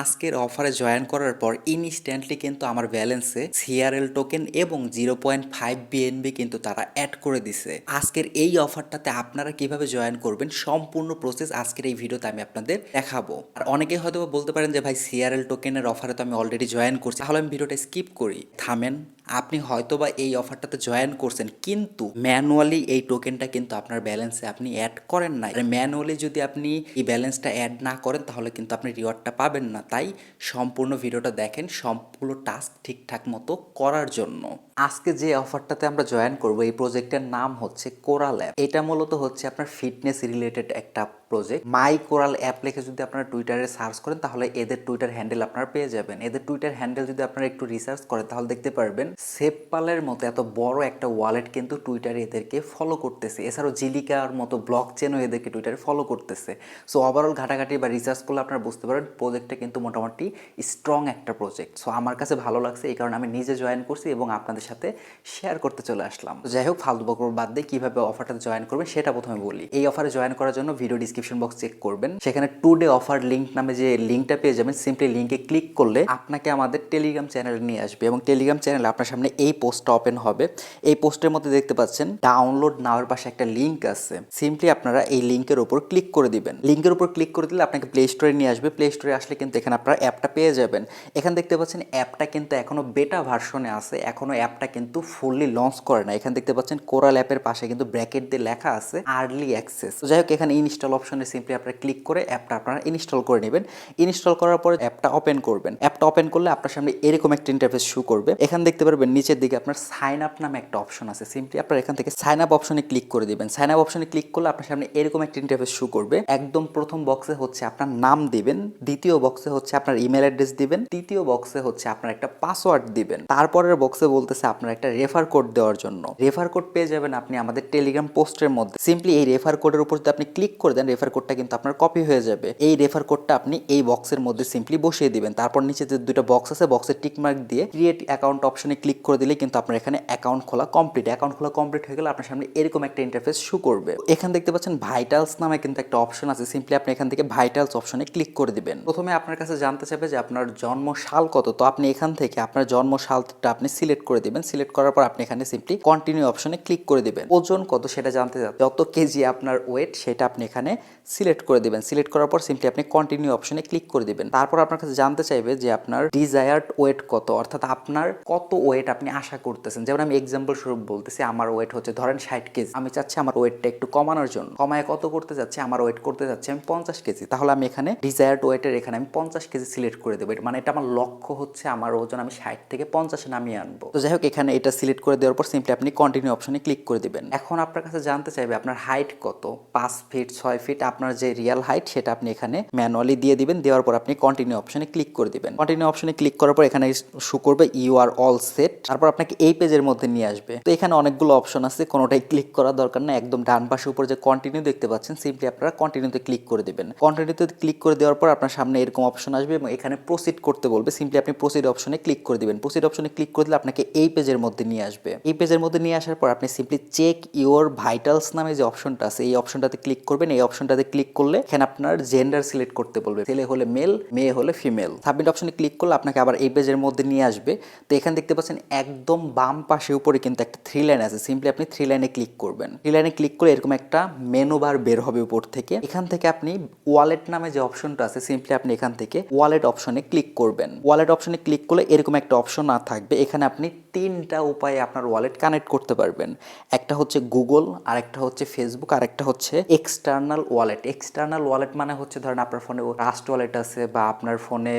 আজকের অফারে জয়েন করার পর ইনস্ট্যান্টলি কিন্তু আমার ব্যালেন্সে সিআরএল টোকেন এবং 0.5 বিএনবি কিন্তু তারা অ্যাড করে দিছে। আজকের এই অফারটাতে আপনারা কিভাবে জয়েন করবেন সম্পূর্ণ প্রসেস আজকের এই ভিডিওতে আমি আপনাদের দেখাবো। আর অনেকেই হয়তো বলতে পারেন যে ভাই সিআরএল টোকেনের অফারে তো আমি অলরেডি জয়েন করছি, তাহলে আমি ভিডিওটা স্কিপ করি। থামেন, আপনি হয়তোবা এই অফারটাতে জয়েন করছেন কিন্তু ম্যানুয়ালি এই টোকেনটা কিন্তু আপনার ব্যালেন্সে আপনি অ্যাড করেন নাই। ম্যানুয়ালি যদি আপনি এই ব্যালেন্সটা অ্যাড না করেন তাহলে কিন্তু আপনি রিওয়ার্ডটা পাবেন না। তাই সম্পূর্ণ ভিডিওটা দেখেন সম্পূর্ণ টাস্ক ঠিকঠাক মতো করার জন্য। আজকে যে অফারটাতে আমরা জয়েন করব এই প্রজেক্টের নাম হচ্ছে কোরাল অ্যাপ। এটা মূলত হচ্ছে আপনার ফিটনেস রিলেটেড একটা প্রজেক্ট। মাই কোরাল অ্যাপ লিখে যদি আপনারা টুইটারে সার্চ করেন তাহলে এদের টুইটার হ্যান্ডেল আপনারা পেয়ে যাবেন। এদের টুইটার হ্যান্ডেল যদি আপনারা একটু রিসার্চ করেন তাহলে দেখতে পারবেন সেপপালের মতো এত বড় একটা ওয়ালেট কিন্তু টুইটারে এদেরকে ফলো করতেছে। এছাড়াও জিলিকার মতো ব্লক চেনও এদেরকে টুইটারে ফলো করতেছে। সো ওভারঅল ঘাটাঘাটি বা রিসার্চ করলে আপনারা বুঝতে পারেন প্রজেক্টটা কিন্তু মোটামুটি স্ট্রং একটা প্রজেক্ট। সো আমার কাছে ভালো লাগছে, এই কারণে আমি নিজে জয়েন করছি এবং আপনাদের সাথে শেয়ার করতে চলে আসলাম। যাই হোক, ফালতু বকর বাদ দিয়ে কিভাবে অফারটাতে জয়েন করবেন সেটা প্রথমে বলি। এই অফারে জয়েন করার জন্য ভিডিও ডিসক্রিপশন বক্স চেক করবেন, সেখানে টুডে অফার লিঙ্ক নামে যে লিঙ্কটা পেয়ে যাবেন। সিম্পলি লিঙ্কে ক্লিক করলে আপনাকে আমাদের টেলিগ্রাম চ্যানেলে নিয়ে আসবে এবং টেলিগ্রাম চ্যানেলে আপনার সামনে এই পোস্টটা ওপেন হবে। এই পোস্টের মধ্যে দেখতে পাচ্ছেন ডাউনলোড নাওয়ার পাশে একটা লিঙ্ক আছে। সিম্পলি আপনারা এই লিঙ্কের উপর ক্লিক করে দিবেন। লিঙ্কের উপর ক্লিক করে দিলে আপনাকে প্লে স্টোরে নিয়ে আসবে। প্লে স্টোরে আসলে কিন্তু এখানে আপনারা অ্যাপটা পেয়ে যাবেন। এখানে দেখতে পাচ্ছেন অ্যাপটা কিন্তু এখনো বেটা ভার্সনে আছে, এখনো অ্যাপটা কিন্তু ফুললি লঞ্চ করে না। এখানে দেখতে পাচ্ছেন কোরাল অ্যাপের পাশে কিন্তু ব্র্যাকেট দিয়ে লেখা আছে আর্লি অ্যাক্সেস। যাই হোক, এখানে ইনস্টল অপশনে সিম্পলি আপনারা ক্লিক করে অ্যাপটা আপনারা ইনস্টল করে নেবেন। ইনস্টল করার পরে অ্যাপটা ওপেন করবেন। অ্যাপটা ওপেন করলে আপনার সামনে এরকম একটা ইন্টারফেস শো করবে। এখানে দেখতে পারবেন নিচের দিকে আপনার সাইন আপ নামে একটা অপশন আছে। সিম্পলি আপনারা এখান থেকে সাইন আপ অপশনে ক্লিক করে দিবেন। সাইন আপ অপশনে ক্লিক করলে আপনার সামনে এরকম একটা ইন্টারফেস শো করবে। একদম প্রথম বক্সে হচ্ছে আপনার নাম দিবেন, দ্বিতীয় বক্সে হচ্ছে আপনার ইমেল অ্যাড্রেস দিবেন, তৃতীয় বক্সে হচ্ছে আপনার একটা পাসওয়ার্ড দিবেন। তারপরের বক্সে বলতেছে আপনার একটা রেফার কোড দেওয়ার জন্য। রেফার কোড পেয়ে যাবেন আপনি আমাদের টেলিগ্রাম পোস্টের মধ্যে। সিম্পলি এই রেফার কোডের উপর যদি আপনি ক্লিক করে দেন, রেফার কোডটা কিন্তু আপনার কপি হয়ে যাবে। এই রেফার কোডটা আপনি এই বক্সের মধ্যে সিম্পলি বসিয়ে দিবেন। তারপর নিচে যে দুটো বক্স আছে, বক্সের টিক মার্ক দিয়ে ক্রিয়েট অ্যাকাউন্ট অপশনে ক্লিক করে দিলে কিন্তু আপনার এখানে অ্যাকাউন্ট খোলা কমপ্লিট। অ্যাকাউন্ট খোলা কমপ্লিট হয়ে গেলে আপনার সামনে এরকম একটা ইন্টারফেস শো করবে। এখানে দেখতে পাচ্ছেন ভাইটালস নামে কিন্তু একটা অপশন আছে। সিম্পলি আপনি এখান থেকে ভাইটালস অপশনে ক্লিক করে দিবেন। প্রথমে আপনার কাছে জানতে চাইবে যে আপনার জন্ম সাল কত। তো আপনি এখান থেকে আপনার জন্ম সালটা আপনি সিলেক্ট করে দিবেন। সিলেক্ট করার পর আপনি এখানে সিম্পলি কন্টিনিউ অপশনে ক্লিক করে দিবেন। ওজন কত সেটা জানতে চান, যত কেজি আপনার ওয়েট সেটা আপনি এখানে সিলেক্ট করে দিবেন। সিলেক্ট করার পর সিম্পলি আপনি কন্টিনিউ অপশনে ক্লিক করে দিবেন। তারপর আপনার কাছে জানতে চাইবে যে আপনার ডিজায়ার্ড ওয়েট কত, অর্থাৎ আপনার কত ওয়েট আপনি আশা করতেছেন। যেমন আমি এক্সাম্পল স্বরূপ বলতেছি, আমার ওয়েট হচ্ছে ধরেন 60 কেজি। আমি চাচ্ছি আমার ওয়েটটা একটু কমানোর জন্য। কমায় কত করতে যাচ্ছি, আমার ওয়েট করতে যাচ্ছি আমি 50 কেজি। তাহলে আমি এখানে ডিজায়ার্ড ওয়েটের এখানে আমি 50 কেজি সিলেক্ট করে দেবো। মানে এটা আমার লক্ষ্য হচ্ছে আমার ওজন আমি 60 থেকে 50 নামিয়ে আনবো। তো যাই হোক, এখানে এটা সিলেক্ট করে দেওয়ার পর সিম্পলি আপনি কন্টিনিউ অপশনে ক্লিক করে দিবেন। এখন আপনার কাছে জানতে চাইবে আপনার হাইট কত, 5 ফিট 6 ফিট, আপনার যে রিয়েল হাইট সেটা আপনি এখানে ম্যানুয়ালি দিয়ে দিবেন। দেওয়ার পর আপনি কন্টিনিউ অপশনে ক্লিক করে দিবেন। কন্টিনিউ অপশনে ক্লিক করার পর এখানে শো করবে ইউ আর অল সেট। তারপর আপনাকে এই পেজের মধ্যে নিয়ে আসবে। তো এখানে অনেকগুলো অপশন আছে, কোনোটাই ক্লিক করার দরকার না। একদম ডান পাশের উপর যে কন্টিনিউ দেখতে পাচ্ছেন, সিম্পলি আপনারা কন্টিনিউতে ক্লিক করে দিবেন। কন্টিনিউতে ক্লিক করে দেওয়ার পর আপনার সামনে এরকম অপশন আসবে এবং এখানে প্রসিড করতে বলবে। সিম্পলি আপনি প্রসিড অপশনে ক্লিক করে দিবেন। প্রসিড অপশনে ক্লিক করে দিলে আপনাকে এই পেজের মধ্যে নিয়ে আসবে। এই পেজের মধ্যে নিয়ে আসার পর আপনি সিম্পলি চেক ইউর ভাইটালস নামে যে অপশনটা আছে এই অপশনটাতে ক্লিক করবেন। এই অপশনটাতে ক্লিক করলে এখানে আপনার জেন্ডার সিলেক্ট করতে বলবে, ছেলে হলে মেল, মেয়ে হলে ফিমেল। সাবমিট অপশনে ক্লিক করলে আপনাকে আবার এই পেজের মধ্যে নিয়ে আসবে। তো এখানে দেখতে পাচ্ছেন একদম বাম পাশে উপরে কিন্তু একটা 3 লাইন আছে। সিম্পলি আপনি 3 লাইনে ক্লিক করবেন। 3 লাইনে ক্লিক করে এরকম একটা মেনু বার বের হবে উপর থেকে। এখান থেকে আপনি ওয়ালেট নামে যে অপশনটা আছে সিম্পলি আপনি এখান থেকে ওয়ালেট অপশনে ক্লিক করবেন। ওয়ালেট অপশনে ক্লিক করলে এরকম একটা অপশন থাকবে। এখানে আপনি 3টা উপায়ে আপনার ওয়ালেট কানেক্ট করতে পারবেন। একটা হচ্ছে গুগল, আরেকটা হচ্ছে ফেসবুক, আরেকটা হচ্ছে এক্সটার্নাল ওয়ালেট। এক্সটার্নাল ওয়ালেট মানে হচ্ছে ধরেন আপনার ফোনে ট্রাস্ট ওয়ালেট আছে বা আপনার ফোনে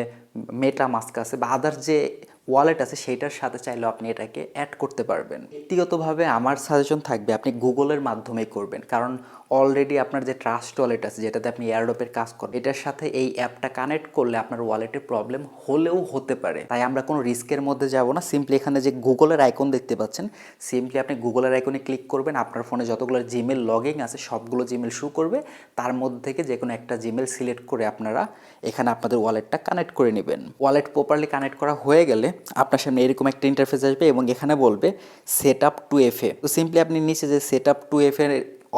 মেটা মাস্ক আছে বা আদার যে ওয়ালেট আছে সেইটার সাথে চাইলেও আপনি এটাকে অ্যাড করতে পারবেন। ব্যক্তিগতভাবে আমার সাজেশন থাকবে আপনি গুগলের মাধ্যমেই করবেন, কারণ অলরেডি আপনার যে ট্রাস্ট ওয়ালেট আছে যেটাতে আপনি এয়ারড্রপের কাজ করেন এটার সাথে এই অ্যাপটা কানেক্ট করলে আপনার ওয়ালেটে প্রবলেম হলেও হতে পারে। তাই আমরা কোনো রিস্কের মধ্যে যাব না। সিম্পলি এখানে যে গুগলের আইকন দেখতে পাচ্ছেন, সিম্পলি আপনি গুগলের আইকনে ক্লিক করবেন। আপনার ফোনে যতগুলো জিমেল লগইন আছে সবগুলো জিমেল শো করবে। তার মধ্যে থেকে যে কোনো একটা জিমেল সিলেক্ট করে আপনারা এখানে আপনাদের ওয়ালেটটা কানেক্ট করে নেবেন। ওয়ালেট প্রপারলি কানেক্ট করা হয়ে গেলে আপনার সামনে এরকম একটা ইন্টারফেস আসবে এবং এখানে বলবে সেট আপ টু এফএ। তো সিম্পলি আপনি নিচে যে set up to FA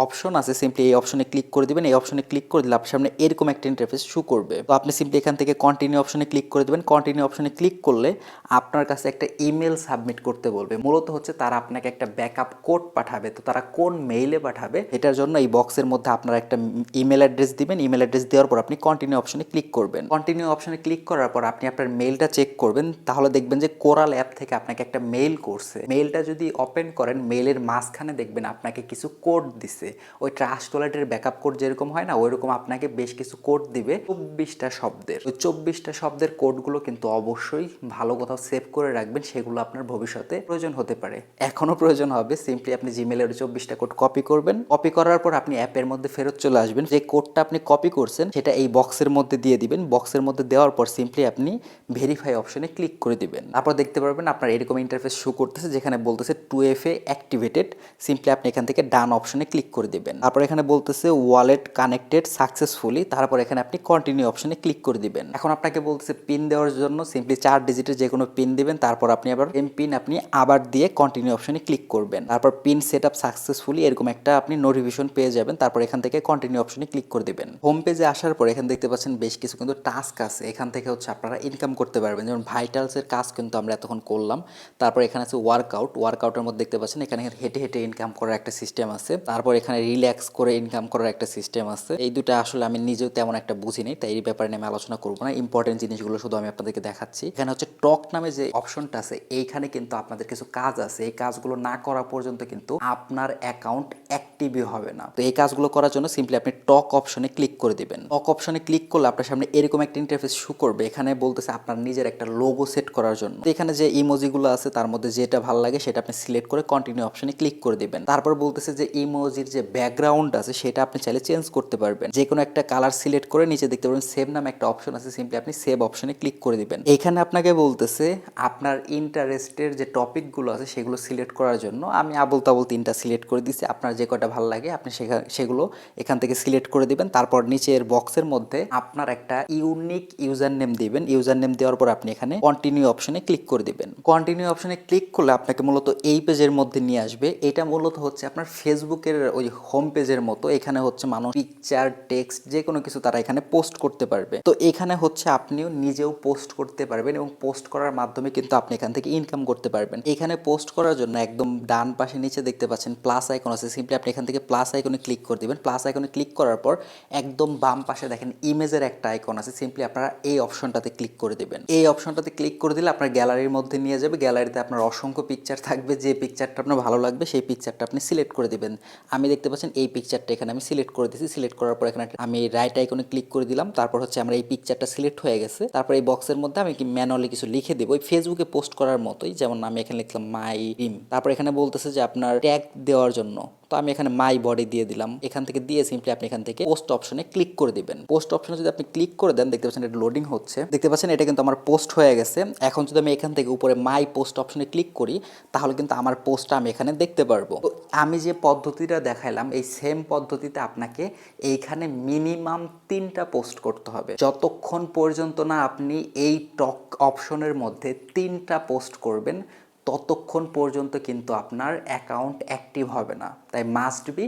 option আছে, সিম্পলি এই অপশনে ক্লিক করে দিবেন। এই অপশনে ক্লিক করে দিলে আপনার সামনে এরকম একটা ইন্টারফেস শো করবে। তো আপনি সিম্পলি এখান থেকে কন্টিনিউ অপশনে ক্লিক করে দিবেন। কন্টিনিউ অপশনে ক্লিক করলে আপনার কাছে একটা ইমেল সাবমিট করতে বলবে। মূলত হচ্ছে তারা আপনাকে একটা ব্যাকআপ কোড পাঠাবে। তো তারা কোন মেইলে পাঠাবে এটার জন্য এই বক্সের মধ্যে আপনারা একটা ইমেল অ্যাড্রেস দিবেন। ইমেল অ্যাড্রেস দেওয়ার পর আপনি কন্টিনিউ অপশনে ক্লিক করবেন। কন্টিনিউ অপশনে ক্লিক করার পর আপনি আপনার মেইলটা চেক করবেন। তাহলে দেখবেন যে কোরাল অ্যাপ থেকে আপনাকে একটা মেইল করছে। মেইলটা যদি ওপেন করেন, মেইলের মাঝখানে দেখবেন আপনাকে কিছু কোড দিছে। ওই ট্রাস্ট ওয়ালেটের ব্যাকআপ কোড যেরকম হয় না, ওইরকম আপনাকে বেশ কিছু কোড দিবে 24টা শব্দের। ওই 24টা শব্দের কোডগুলো কিন্তু অবশ্যই ভালো কোথাও সেভ করে রাখবেন, সেগুলো আপনার ভবিষ্যতে প্রয়োজন হতে পারে। এখনও প্রয়োজন হবে। সিম্পলি আপনি জিমেলের 24টা কোড কপি করবেন। কপি করার পর আপনি অ্যাপের মধ্যে ফেরত চলে আসবেন। যে কোডটা আপনি কপি করছেন সেটা এই বক্সের মধ্যে দিয়ে দিবেন। বক্সের মধ্যে দেওয়ার পর সিম্পলি আপনি ভেরিফাই অপশনে ক্লিক করে দিবেন। তারপর দেখতে পারবেন আপনার এরকম ইন্টারফেস শো করতেছে, যেখানে বলতেছে 2FA অ্যাক্টিভেটেড। সিম্পলি আপনি এখান থেকে ডান অপশনে ক্লিক করে দিবেন। তারপর এখানে বলতেছে ওয়ালেট কানেক্টেড সাকসেসফুলি। তারপর এখানে আপনি কন্টিনিউ অপশনে ক্লিক করে দিবেন। এখন আপনাকে বলতেছে পিন দেওয়ার জন্য সিম্পলি 4 ডিজিটের যে কোনো পিন দিবেন। তারপর আপনি আবার সেম পিন আপনি আবার দিয়ে কন্টিনিউ অপশনে ক্লিক করবেন। তারপর পিন সেট আপ সাকসেসফুলি এরকম একটা আপনি নোটিফিকেশন পেয়ে যাবেন। তারপর এখান থেকে কন্টিনিউ অপশনে ক্লিক করে দিবেন। হোম পেজে আসার পর এখানে দেখতে পাচ্ছেন বেশ কিছু কিন্তু টাস্ক আছে। এখান থেকে হচ্ছে আপনারা ইনকাম করতে পারবেন। যেমন ভাইটালসের কাজ কিন্তু আমরা এতক্ষণ করলাম। তারপর এখানে আছে ওয়ার্কআউটের মধ্যে দেখতে পাচ্ছেন এখানে হেঁটে হেঁটে ইনকাম করার একটা সিস্টেম আছে। তারপর এখানে রিল্যাক্স করে ইনকাম করার একটা সিস্টেম আছে। এই দুটো আসলে আমি নিজেও তেমন একটা বুঝি নেই, তাই এই ব্যাপারে নিয়ে আমি আলোচনা করবো না। ইম্পর্টেন্ট জিনিসগুলো শুধু আমি আপনাদেরকে দেখাচ্ছি। এখানে হচ্ছে টক নামে যে অপশনটা আছে, এইখানে কিন্তু আপনাদের কিছু কাজ আছে। এই কাজগুলো না করা পর্যন্ত কিন্তু আপনার অ্যাকাউন্ট অ্যাক্টিভই হবে না। তো এই কাজগুলো করার জন্য সিম্পলি আপনি টক অপশনে ক্লিক করে দিবেন। টক অপশনে ক্লিক করলে আপনার সামনে এরকম একটা ইন্টারফেস শো করবে। এখানে বলতেছে আপনার নিজের একটা লোগো সেট করার জন্য। তো এখানে যে ইমোজিগুলো আছে তার মধ্যে যেটা ভালো লাগে সেটা আপনি সিলেক্ট করে কন্টিনিউ অপশনে ক্লিক করে দিবেন। তারপর বলতেছে যে ইমোজির যে ব্যাকগ্রাউন্ড আছে সেটা আপনি চাইলে চেঞ্জ করতে পারবেন। যে কোনো একটা কালার সিলেক্ট করে নিচে দেখতে পারবেন সেভ নামে একটা অপশন আছে, সিম্পলি আপনি সেভ অপশনে ক্লিক করে দিবেন। এখানে আপনাকে বলতেছে আপনার ইন্টারেস্টের যে টপিকগুলো আছে সেগুলো সিলেক্ট করার জন্য। আমি আবল তাবল 3টা সিলেক্ট করে দিচ্ছি। আপনার যে কটা ভালো লাগে আপনি সেগুলো এখান থেকে সিলেক্ট করে দিবেন। তারপর নিচের বক্সের মধ্যে আপনার একটা ইউনিক ইউজার নেম দিবেন। ইউজার নেম দেওয়ার পর আপনি এখানে কন্টিনিউ অপশনে ক্লিক করে দিবেন। কন্টিনিউ অপশনে ক্লিক করলে আপনাকে মূলত এই পেজের মধ্যে নিয়ে আসবে। এটা মূলত হচ্ছে আপনার ফেসবুকের ওই হোম পেজের মতো। এখানে হচ্ছে মানুষ পিকচার, টেক্সট যে কোনো কিছু তারা এখানে পোস্ট করতে পারবে। তো এখানে হচ্ছে আপনিও নিজেও পোস্ট করতে পারবেন এবং পোস্ট করার মাধ্যমে কিন্তু আপনি এখান থেকে ইনকাম করতে পারবেন। এখানে পোস্ট করার জন্য একদম ডান পাশে নিচে দেখতে পাচ্ছেন প্লাস আইকন আছে। সিম্পলি আপনি এখান থেকে প্লাস আইকনে ক্লিক করে দিবেন। প্লাস আইকনে ক্লিক করার পর একদম বাম পাশে দেখেন ইমেজের একটা আইকন আছে। সিম্পলি আপনারা এই অপশনটাতে ক্লিক করে দিবেন। এই অপশনটাতে ক্লিক করে দিলে আপনার গ্যালারির মধ্যে নিয়ে যাবে। গ্যালারিতে আপনার অসংখ্য পিকচার থাকবে। যে পিকচারটা আপনার ভালো লাগবে সেই পিকচারটা আপনি সিলেক্ট করে দিবেন। আমি দেখতে পাচ্ছেন এই পিকচারটা এখানে আমি সিলেক্ট করে দিয়েছি। সিলেক্ট করার পর এখানে আমি রাইট আইকনে ক্লিক করে দিলাম। তারপর হচ্ছে আমার এই পিকচারটা সিলেক্ট হয়ে গেছে। তারপর এই বক্সের মধ্যে আমি কি ম্যানুয়ালি কিছু লিখে দেবো ওই ফেসবুকে পোস্ট করার মতোই। যেমন আমি এখানে লিখলাম মাই টিম। তারপর এখানে বলতেছে যে আপনার ট্যাগ দেওয়ার জন্য, তো আমি এখানে মাই বডি দিয়ে দিলাম। এখান থেকে দিয়ে সিম্পলি আপনি এখান থেকে পোস্ট অপশনে ক্লিক করে দিবেন। পোস্ট অপশনে যদি আপনি ক্লিক করে দেন দেখতে পাচ্ছেন এটা লোডিং হচ্ছে। দেখতে পাচ্ছেন এটা কিন্তু আমার পোস্ট হয়ে গেছে। এখন যদি আমি এখান থেকে উপরে মাই পোস্ট অপশনে ক্লিক করি তাহলে কিন্তু আমার পোস্টটা আমি এখানে দেখতে পারবো। তো আমি যে পদ্ধতিটা দেখাইলাম এই সেম পদ্ধতিতে আপনাকে এইখানে মিনিমাম 3টা পোস্ট করতে হবে। যতক্ষণ পর্যন্ত না আপনি এই টক অপশনের মধ্যে 3টা পোস্ট করবেন ততক্ষণ পর্যন্ত কিন্তু আপনার অ্যাকাউন্ট অ্যাক্টিভ হবে না। তাই মাস্ট বি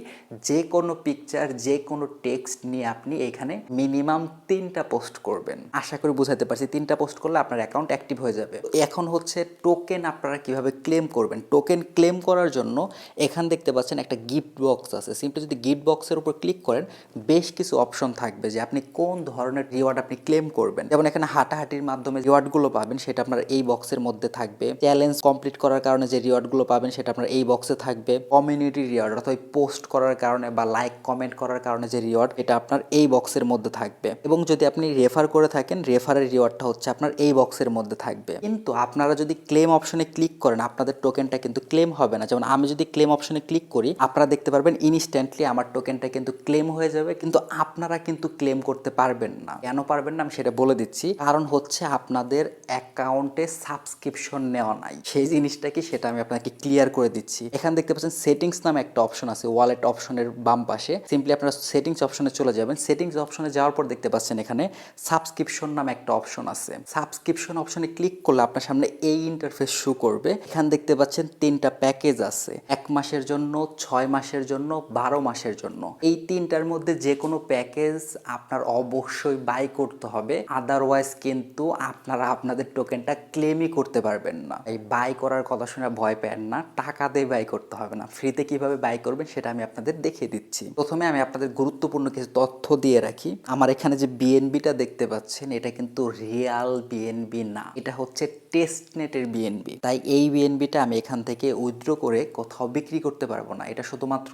যে কোনো পিকচার, যে কোনো টেক্সট নিয়ে আপনি এখানে মিনিমাম 3টা পোস্ট করবেন। আশা করি বুঝাতে পারছি। 3টা পোস্ট করলে আপনার অ্যাকাউন্ট অ্যাক্টিভ হয়ে যাবে। এখন হচ্ছে টোকেন আপনারা কিভাবে ক্লেম করবেন। টোকেন ক্লেম করার জন্য এখানে দেখতে পাচ্ছেন একটা গিফট বক্স আছে। সিম্পলি যদি গিফট বক্সের উপর ক্লিক করেন বেশ কিছু অপশন থাকবে যে আপনি কোন ধরনের রিওয়ার্ড আপনি ক্লেম করবেন। যেমন এখানে হাঁটাহাঁটির মাধ্যমে রিওয়ার্ডগুলো পাবেন সেটা আপনার এই বক্সের মধ্যে থাকবে। চ্যালেঞ্জ কমপ্লিট করার কারণে যে রিওয়ার্ডগুলো পাবেন সেটা আপনার এই বক্সে থাকবে। কমিউনিটি রিওয়ার্ড অর্থাৎ পোস্ট করার কারণে বা লাইক কমেন্ট করার কারণে যে রিওয়ার্ড এটা আপনার এই বক্সের মধ্যে থাকবে। এবং যদি আপনি রেফার করে থাকেন রেফারের রিওয়ার্ডটা হচ্ছে আপনার এই বক্সের মধ্যে থাকবে। কিন্তু আপনারা যদি ক্লেম অপশনে ক্লিক করেন আপনাদের টোকেনটা কিন্তু ক্লেম হবে না। যেমন আমি যদি ক্লেম অপশনে ক্লিক করি আপনারা দেখতে পারবেন ইনস্ট্যান্টলি আমার টোকেনটা কিন্তু ক্লেম হয়ে যাবে। কিন্তু আপনারা কিন্তু ক্লেম করতে পারবেন না। কেন পারবেন না আমি সেটা বলে দিচ্ছি। কারণ হচ্ছে আপনাদের অ্যাকাউন্টে সাবস্ক্রিপশন নেওয়া নাই। সেই জিনিসটা কি সেটা আমি আপনাকে ক্লিয়ার করে দিচ্ছি। এখানে দেখতে পাচ্ছেন সেটিংস নামে একটা একটা অপশন আছে ওয়ালেট অপশনের বাম পাশে, সিম্পলি আপনারা সেটিংস অপশনে চলে যাবেন। সেটিংস অপশনে যাওয়ার পর দেখতে পাচ্ছেন এখানে সাবস্ক্রিপশন নামে একটা অপশন আছে। সাবস্ক্রিপশন অপশনে ক্লিক করলে আপনার সামনে এই ইন্টারফেস শো করবে। এখানে দেখতে পাচ্ছেন 3টা প্যাকেজ আছে, 1 মাসের জন্য, 6 মাসের জন্য, 12 মাসের জন্য। এই 3টার মধ্যে যে কোনো প্যাকেজ আপনার অবশ্যই বাই করতে হবে, আদারওয়াইজ কিন্তু আপনারা আপনাদের টোকেনটা ক্লেমই করতে পারবেন না। এই বাই করার কথা শুনে ভয় পেন না, টাকা দিয়ে বাই করতে হবে না। ফ্রিতে কিভাবে বাই করবেন সেটা আমি আপনাদের দেখিয়ে দিচ্ছি। প্রথমে আমি আপনাদের গুরুত্বপূর্ণ কিছু তথ্য দিয়ে রাখি। আমার এখানে যে বিএনবিটা দেখতে পাচ্ছেন এটা কিন্তু রিয়াল বিএনবি না, এটা হচ্ছে টেস্টনেটের বিএনবি। তাই এই বিএনবিটা আমি এখান থেকে উইথড্র করে কোথাও বিক্রি করতে পারবো না। এটা শুধুমাত্র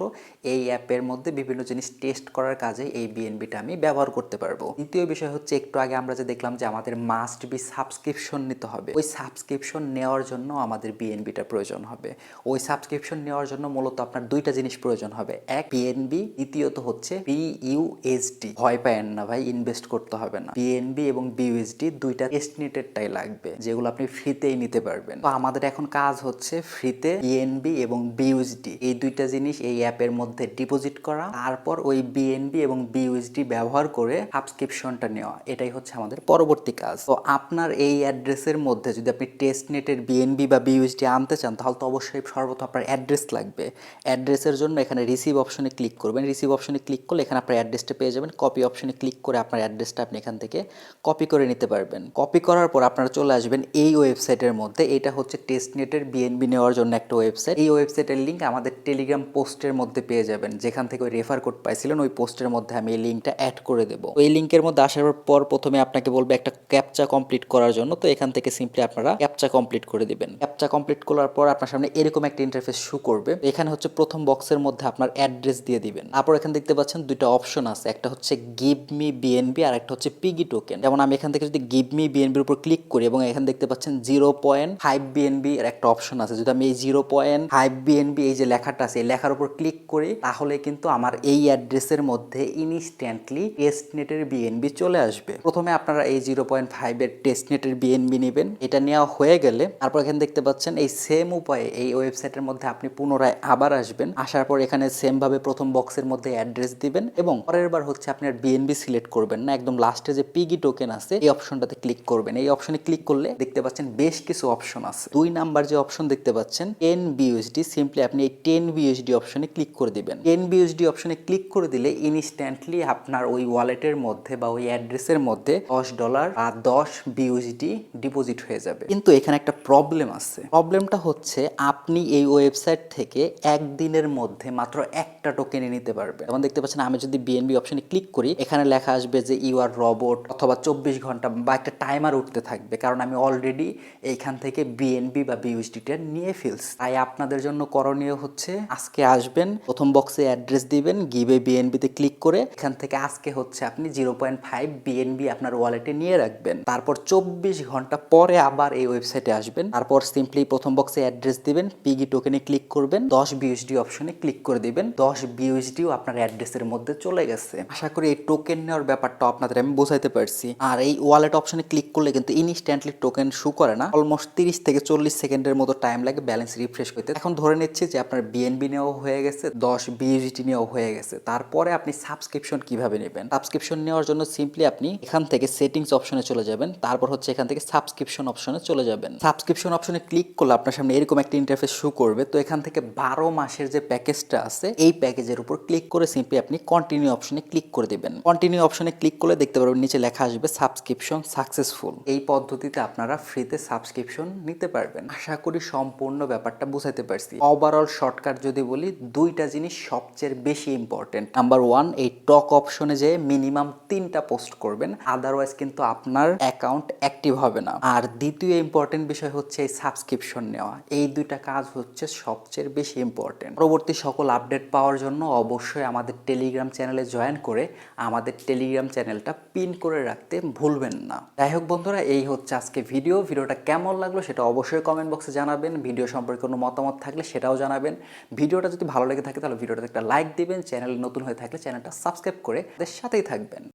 এই অ্যাপের মধ্যে বিভিন্ন জিনিস টেস্ট করার কাজে এই বিএনবিটা আমি ব্যবহার করতে পারবো। দ্বিতীয় বিষয় হচ্ছে, একটু আগে আমরা যে দেখলাম যে আমাদের মাস্ট বি সাবস্ক্রিপশন নিতে হবে। ওই সাবস্ক্রিপশন নেওয়ার জন্য আমাদের বিএনবিটা প্রয়োজন হবে। ওই সাবস্ক্রিপশন নেওয়ার জন্য মূলত আপনার 2টা জিনিস প্রয়োজন হবে, এক বিএনবি, দ্বিতীয়ত হচ্ছে বিইউএসডি। ভয় পায়েন না ভাই, ইনভেস্ট করতে হবে না। বিএনবি এবং বিইউএসডি 2টা টেস্টনেটেডটাই লাগবে, যেগুলো আপনি ফ্রিতেই নিতে পারবেন। তো আমাদের এখন কাজ হচ্ছে ফ্রিতে বিএনবি এবং বিইউএসডি এই 2টা জিনিস এই অ্যাপের মধ্যে ডিপোজিট করা, তারপর ওই বিএনবি এবং বিইউএসডি ব্যবহার করে সাবস্ক্রিপশনটা নেওয়া। এটাই হচ্ছে আমাদের পরবর্তী কাজ। তো আপনার এই অ্যাড্রেসের মধ্যে যদি আপনি টেস্টনেটের বিএনবি বা বিইউএসডি আনতে চান, তাহলে তো অবশ্যই সর্বপ্রথম আপনার অ্যাড্রেস লাগবে। অ্যাড্রেসের জন্য এখানে রিসিভ অপশনে ক্লিক করবেন। রিসিভ অপশনে ক্লিক করলে এখানে আপনার অ্যাড্রেসটা পেয়ে যাবেন। কপি অপশনে ক্লিক করে আপনার অ্যাড্রেসটা আপনি এখান থেকে কপি করে নিতে পারবেন। কপি করার পর আপনারা চলে আসবেন এই ওয়েবসাইটের মধ্যে। এটা হচ্ছে টেস্টনেটের বিএনবি নেওয়ার জন্য একটা ওয়েবসাইট। এই ওয়েবসাইটের লিঙ্ক আমাদের টেলিগ্রাম পোস্টের মধ্যে পেয়ে যাবেন। যেখান থেকে ওই রেফার কোড পাইছিলেন ওই পোস্টের মধ্যে আমি এই লিঙ্কটা অ্যাড করে দেবো। ওই লিঙ্কের মধ্যে আসার পর প্রথমে আপনাকে বলবে একটা ক্যাপচা কমপ্লিট করার জন্য। তো এখান থেকে সিম্পলি আপনারা ক্যাপচা কমপ্লিট করে দিবেন। ক্যাপচা কমপ্লিট করার পর আপনার সামনে এরকম একটা ইন্টারফেস শো করবে। এখানে হচ্ছে প্রথম বক্সের মধ্যে আপনার অ্যাড্রেস দিয়ে দিবেন। তারপর এখানে দেখতে পাচ্ছেন 2টা অপশন আছে, একটা হচ্ছে গিভ মি বিএনবি আর একটা হচ্ছে পিগি টোকেন। যেমন আমি এখান থেকে যদি গিভ মি বিএনবির উপর ক্লিক করি এবং এখানে দেখতে পাচ্ছেন 0.5 বিএনবি এর একটা অপশন আছে। যদি আমি এই 0.5 বিএনবি এই যে লেখাটা আছে এই লেখার উপর ক্লিক করি, তাহলে কিন্তু আমার এই অ্যাড্রেসের মধ্যে ইনস্ট্যান্টলি টেস্টনেটের বিএনবি চলে আসবে। প্রথমে আপনারা এই 0.5 এর টেস্টনেটের বিএনবি নেবেন। এটা নেওয়া হয়ে গেলে তারপর এখানে দেখতে পাচ্ছেন এই সেম উপায়ে এই ওয়েবসাইটের মধ্যে আপনি পুনরায় আবার আসবেন। আসার পর এখানে সেম ভাবে প্রথম বক্সের মধ্যে অ্যাড্রেস দিবেন এবং পরের বার হচ্ছে আপনি আর বিএনবি সিলেক্ট করবেন না, একদম লাস্টে যে পিগি টোকেন আছে এই অপশনটাতে ক্লিক করবেন। এই অপশনে ক্লিক করলে দেখতে পাচ্ছেন বেশ কিছু অপশন আছে। 2 নাম্বার যে অপশন দেখতে পাচ্ছেন 10 বিইউএসডি, সিম্পলি আপনি এই 10 বিইউএসডি অপশনে ক্লিক করে দিবেন। 10 বিইউএসডি অপশনে ক্লিক করে দিলে ইনস্ট্যান্টলি আপনার ওই ওয়ালেটের মধ্যে বা ওই অ্যাড্রেসের মধ্যে $10 আর 10 বিইউএসডি ডিপোজিট হয়ে যাবে। কিন্তু এখানে একটা প্রবলেম আছে। প্রবলেমটা হচ্ছে আপনি এই ওয়েবসাইট থেকে একদিনের মধ্যে মাত্র একটা টোকেনই নিতে পারবেন। যেমন দেখতে পাচ্ছেন আমি যদি বিএনবি অপশনে ক্লিক করি, এখানে লেখা আসবে যে ইউ আর রোবট অথবা 24 ঘন্টা বা একটা টাইমার উঠতে থাকবে, কারণ আমি অলরেডি এইখান থেকে বিএনবি বা বিইউএসডিটা নিয়ে ফেলছি। তাই আপনাদের জন্য করণীয় হচ্ছে আজকে আসবেন, প্রথম বক্সে অ্যাড্রেস দিবেন, গিভে বিএনবিতে ক্লিক করে এখান থেকে আজকে হচ্ছে আপনি 0.5 বিএনবি আপনার ওয়ালেটে নিয়ে রাখবেন। তারপর 24 ঘন্টা পরে আবার এই ওয়েবসাইটে আসবেন। তারপর সিম্পলি প্রথম বক্সে অ্যাড্রেস দিবেন, পিগি টোকেনে ক্লিক করবেন, 10 বিইউএসডি অপশনে ক্লিক করে দিবেন। 10 বিইউএসডিও আপনার অ্যাড্রেসের মধ্যে চলে গেছে। আশা করি এই টোকেন নেওয়ার ব্যাপারটা আপনাদের আমি বোঝাইতে পারছি। আর এই ওয়ালেট অপশনে ক্লিক করলে কিন্তু ইনস্ট্যান্টলি টোকেন শো করে না, অলমোস্ট 30 থেকে 40 সেকেন্ডের মতো টাইম লাগে ব্যালেন্স রিফ্রেশ করতে। এখন ধরে নিচ্ছি যে আপনার বিএনবি নেওয়া হয়ে গেছে, 10 বিইউএসডি নেওয়া হয়ে গেছে। তারপরে আপনি সাবস্ক্রিপশন কিভাবে নেবেন? সাবস্ক্রিপশন নেওয়ার জন্য সিম্পলি আপনি এখান থেকে সেটিংস অপশনে চলে যাবেন। তারপর হচ্ছে এখান থেকে সাবস্ক্রিপশন অপশনে চলে যাবেন। সাবস্ক্রিপশন অপশনে ক্লিক করলে আপনার সামনে এরকম একটা ইন্টারফেস শো করবে। তো এখান থেকে 12 মাসের যে প্যাকেজটা আছে এই প্যাকেজের উপর ক্লিক করে সিম্পলি আপনি কন্টিনিউ অপশনে ক্লিক করে দিবেন। কন্টিনিউ অপশনে ক্লিক করলে দেখতে পারবেন নিচে লেখা আসবে সাবস্ক্রিপশন সাকসেসফুল। এই পদ্ধতিতে আপনারা ফ্রিতে সাবস্ক্রিপশন নিতে পারবেন। আশা করি সম্পূর্ণ ব্যাপারটা বুঝাইতে পারছি। ওভারঅল শর্টকাট যদি বলি, 2টা জিনিস সবচেয়ে বেশি ইম্পর্টেন্ট। নাম্বার 1, এই টক অপশনে যে মিনিমাম 3টা পোস্ট করবেন, আদারওয়াইজ কিন্তু আপনার অ্যাকাউন্ট অ্যাক্টিভ হবে না। আর দ্বিতীয় ইম্পর্টেন্ট বিষয় হচ্ছে এই সাবস্ক্রিপশন নেওয়া। এই 2টা কাজ হচ্ছে সবচেয়ে বেশি ইম্পর্টেন্ট। পরবর্তী সকল আপডেট পাওয়ার জন্য অবশ্যই আমাদের টেলিগ্রাম চ্যানেলে জয়েন করে আমাদের টেলিগ্রাম চ্যানেলটা পিন করে রাখতে ভুলবেন না। যাই হোক বন্ধুরা, এই হচ্ছে আজকে ভিডিওটা কেমন লাগলো সেটা অবশ্যই কমেন্ট বক্সে জানাবেন। ভিডিও সম্পর্কে কোনো মতামত থাকলে সেটাও জানাবেন। ভিডিওটা যদি ভালো লেগে থাকে তাহলে ভিডিওটাতে একটা লাইক দিবেন। চ্যানেলে নতুন হয়ে থাকলে চ্যানেলটা সাবস্ক্রাইব করে আমাদের সাথেই থাকবেন।